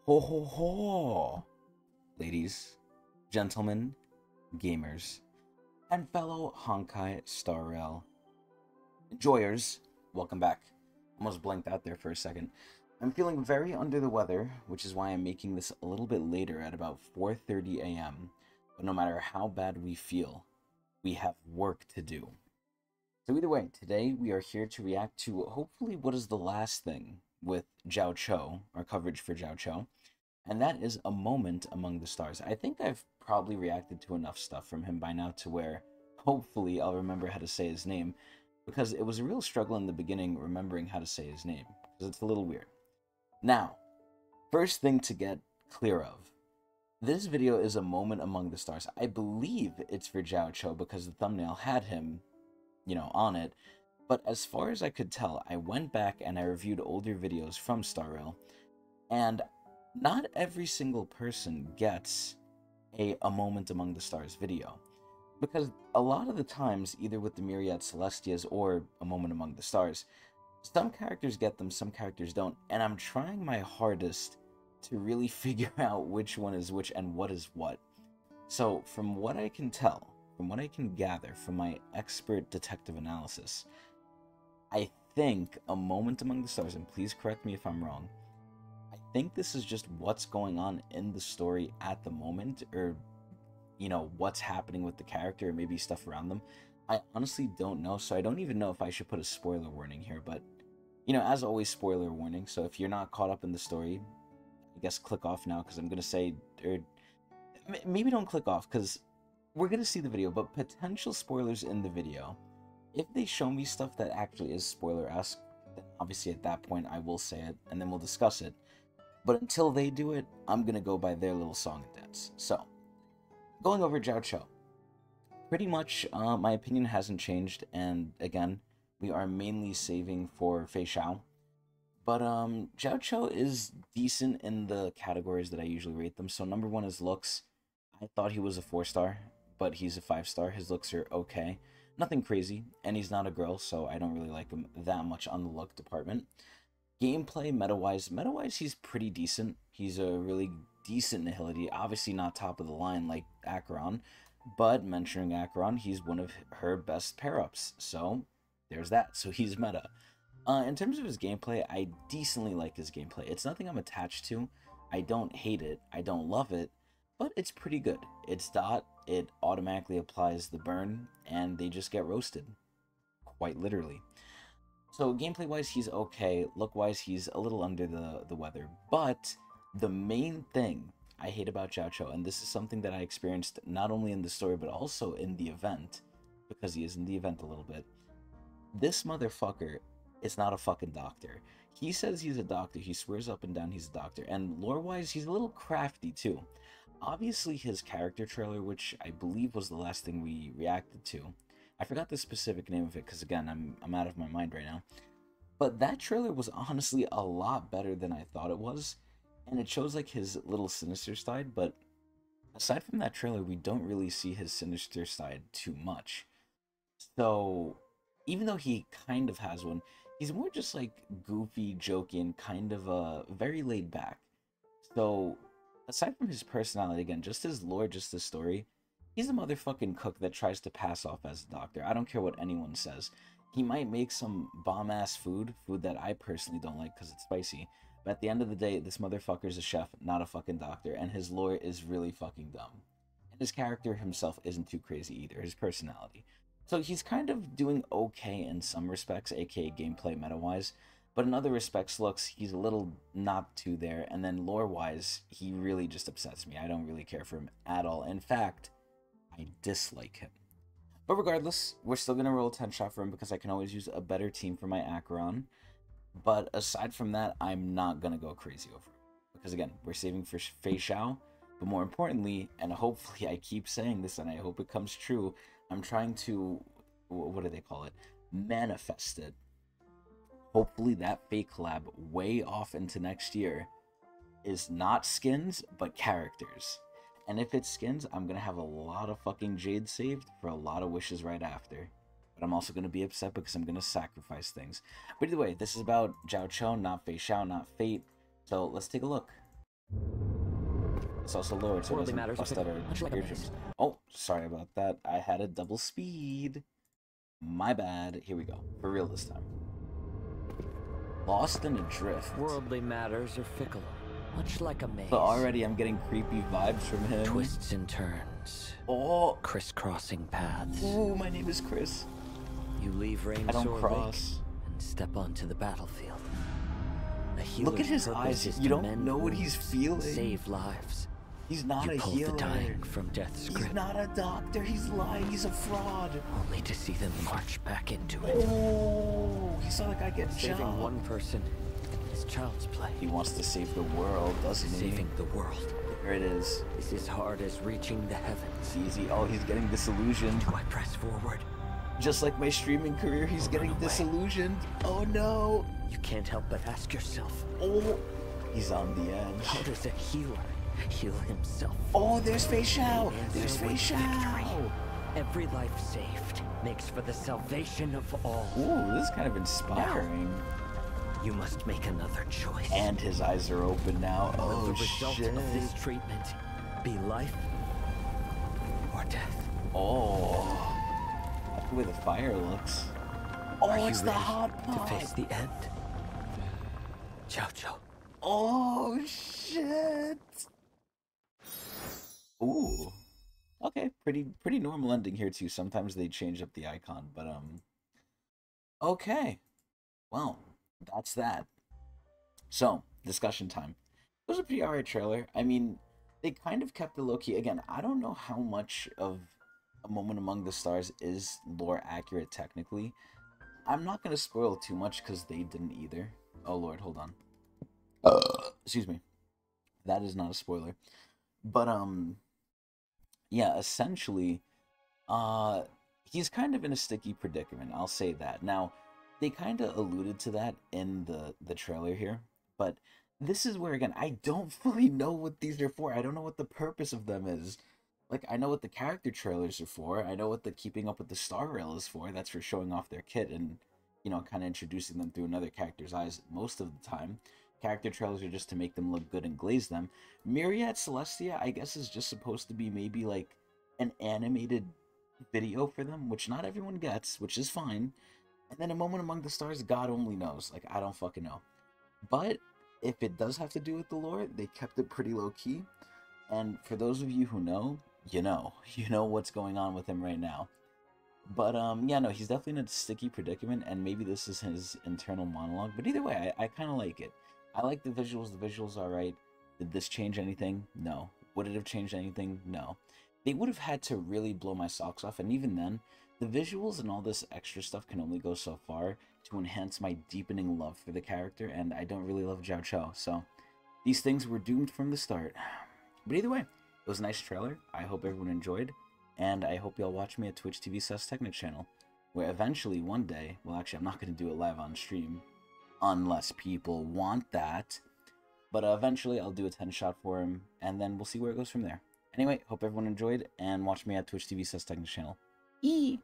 Ho ho ho! Ladies, gentlemen, gamers, and fellow Honkai Star Rail enjoyers, welcome back. Almost blanked out there for a second. I'm feeling very under the weather, which is why I'm making this a little bit later at about 4:30 a.m. But no matter how bad we feel, we have work to do. So either way, today we are here to react to hopefully what is the last thing with Jiaoqiu, our coverage for Jiaoqiu, and that is A Moment Among the Stars. I think I've probably reacted to enough stuff from him by now to where hopefully I'll remember how to say his name, because it was a real struggle in the beginning remembering how to say his name, because it's a little weird. Now, first thing to get clear of. This video is A Moment Among the Stars. I believe it's for Jiaoqiu because the thumbnail had him, on it. But as far as I could tell, I went back and I reviewed older videos from Star Rail, and not every single person gets a Moment Among the Stars video. Because a lot of the times, either with the Myriad Celestias or A Moment Among the Stars, some characters get them, some characters don't, and I'm trying my hardest to really figure out which one is which and what is what. So, from what I can tell, from what I can gather from my expert detective analysis, I think A Moment Among the Stars, and please correct me if I'm wrong, I think this is just what's going on in the story at the moment, or, what's happening with the character, or maybe stuff around them. I honestly don't know, so I don't even know if I should put a spoiler warning here, but, as always, spoiler warning, so if you're not caught up in the story, I guess click off now, because I'm going to say, or maybe don't click off, because we're going to see the video, but potential spoilers in the video. If they show me stuff that actually is spoiler-esque, then obviously at that point I will say it, and then we'll discuss it. But until they do it, I'm going to go by their little song and dance. So, going over Jiaoqiu. Pretty much, my opinion hasn't changed, and again, we are mainly saving for Fei Xiao. But Jiaoqiu is decent in the categories that I usually rate them. So number one is looks. I thought he was a 4-star, but he's a 5-star. His looks are okay. Nothing crazy, and he's not a girl, so I don't really like him that much on the look department. Gameplay, meta-wise, he's pretty decent. He's a really decent Nihility. Obviously not top of the line like Acheron, but mentioning Acheron, he's one of her best pair-ups. So there's that. So he's meta. In terms of his gameplay, I decently like his gameplay. It's nothing I'm attached to. I don't hate it. I don't love it. But it's pretty good. It's dot. It automatically applies the burn, and they just get roasted. Quite literally. So gameplay-wise, he's okay. Look-wise, he's a little under the weather. But the main thing I hate about Jiaoqiu, and this is something that I experienced not only in the story, but also in the event, because he is in the event a little bit, this motherfucker is not a fucking doctor. He says he's a doctor. He swears up and down he's a doctor. And lore-wise, he's a little crafty too. Obviously, his character trailer, which I believe was the last thing we reacted to. I forgot the specific name of it because, again, I'm out of my mind right now. But that trailer was honestly a lot better than I thought it was. And it shows like his little sinister side. But aside from that trailer, we don't really see his sinister side too much. So even though he kind of has one, he's more just like goofy, joking, kind of very laid back. So aside from his personality, again, just his lore, just his story, he's a motherfucking cook that tries to pass off as a doctor. I don't care what anyone says. He might make some bomb-ass food that I personally don't like because it's spicy. But at the end of the day, this motherfucker's a chef, not a fucking doctor, and his lore is really fucking dumb. And his character himself isn't too crazy either, his personality. So he's kind of doing okay in some respects, aka gameplay meta-wise, but in other respects, looks, he's a little not too there, and then lore-wise, he really just upsets me. I don't really care for him at all. In fact, I dislike him. But regardless, we're still going to roll a 10-shot for him because I can always use a better team for my Acheron. But aside from that, I'm not going to go crazy over him. Because again, we're saving for Fei Xiao, but more importantly, and hopefully I keep saying this and I hope it comes true, I'm trying to, what do they call it, manifest it. Hopefully that fake collab way off into next year is not skins, but characters. And if it's skins, I'm going to have a lot of fucking Jade saved for a lot of wishes right after. But I'm also going to be upset because I'm going to sacrifice things. But either way, this is about Jiaoqiu, not Fei Xiao, not Fate. So let's take a look. It's also lowered so it doesn't matters bust out our much like a eardrums. Oh, sorry about that. I had a double speed. My bad. Here we go. For real this time. Lost in Adrift. Worldly matters are fickle, much like a maze. So already I'm getting creepy vibes from him. Twists and turns. Oh. Crisscrossing paths. Ooh, my name is Chris. You leave Rain I don't Sore cross. Lake and step onto the battlefield. Look at his eyes. You don't know what he's feeling. Save lives. He's not a pull healer. The dying from death's grip. He's not a doctor. He's lying. He's a fraud. Only to see them march back into it. Oh, he saw the guy get Saving shot. one person is child's play. He wants to save the world, doesn't he? Saving the world. There it is. Is as hard as reaching the heavens. Easy. Oh, he's getting disillusioned. Do I press forward? Just like my streaming career, he's getting disillusioned. Oh no. You can't help but ask yourself. Oh, he's on the edge. How does a healer heal himself? Oh, there's Fei Xiao. There's Fei Xiao. Every life saved makes for the salvation of all. Ooh, this is kind of inspiring. Now, you must make another choice. And his eyes are open now. Oh, Will the result shit. of this treatment be life or death? Oh. The way the fire looks. Oh, it's the hot pot. To face the end. Jiaoqiu. Oh shit. Ooh. Okay, pretty normal ending here too. Sometimes they change up the icon, but okay. Well, that's that. So, discussion time. It was a pretty alright trailer. I mean, they kind of kept it low key. Again, I don't know how much of A Moment Among the Stars is lore accurate technically. I'm not going to spoil too much because they didn't either. Oh lord, hold on. Excuse me. That is not a spoiler. But, yeah, essentially, he's kind of in a sticky predicament, I'll say that. Now, they kind of alluded to that in the trailer here, but this is where, again, I don't fully know what these are for. I don't know what the purpose of them is. Like, I know what the character trailers are for. I know what the Keeping Up with the Star Rail is for. That's for showing off their kit and, you know, kind of introducing them through another character's eyes most of the time. Character trailers are just to make them look good and glaze them. Myriad Celestia, I guess, is just supposed to be maybe, like, an animated video for them, which not everyone gets, which is fine. And then A Moment Among the Stars, God only knows. Like, I don't fucking know. But if it does have to do with the lore, they kept it pretty low-key. And for those of you who know, you know what's going on with him right now. But, yeah, no, he's definitely in a sticky predicament, and maybe this is his internal monologue. But either way, I kind of like it. I like the visuals. The visuals are right. Did this change anything? No. Would it have changed anything? No. They would have had to really blow my socks off, and even then, the visuals and all this extra stuff can only go so far to enhance my deepening love for the character, and I don't really love Jiaoqiu, so these things were doomed from the start. But either way, it was a nice trailer. I hope everyone enjoyed, and I hope y'all watch me at Twitch TV Tecnics channel, where eventually one day, well actually I'm not going to do it live on stream, unless people want that, but eventually I'll do a 10-shot for him, and then we'll see where it goes from there. Anyway, hope everyone enjoyed, and watch me at Twitch TV Tecnics channel. Eee!